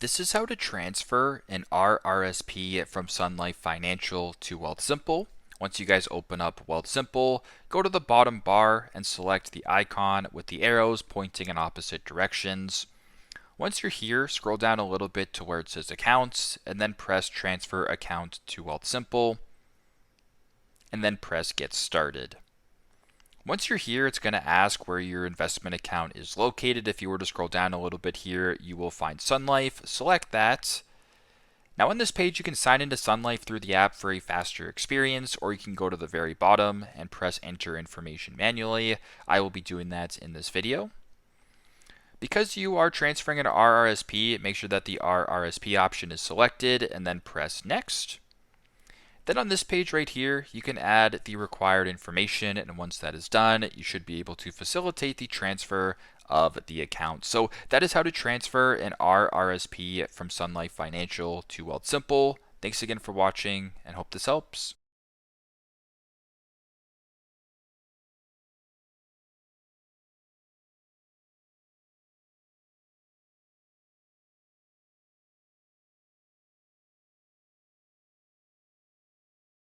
This is how to transfer an RRSP from Sun Life Financial to Wealthsimple. Once you guys open up Wealthsimple, go to the bottom bar and select the icon with the arrows pointing in opposite directions. Once you're here, scroll down a little bit to where it says Accounts, and then press Transfer Account to Wealthsimple, and then press Get Started. Once you're here, it's going to ask where your investment account is located. If you were to scroll down a little bit here, you will find Sun Life. Select that. Now on this page, you can sign into Sun Life through the app for a faster experience, or you can go to the very bottom and press enter information manually. I will be doing that in this video. Because you are transferring an RRSP, make sure that the RRSP option is selected and then press next. Then on this page right here, you can add the required information, and once that is done, you should be able to facilitate the transfer of the account. So that is how to transfer an RRSP from Sun Life Financial to Wealthsimple. Thanks again for watching and hope this helps.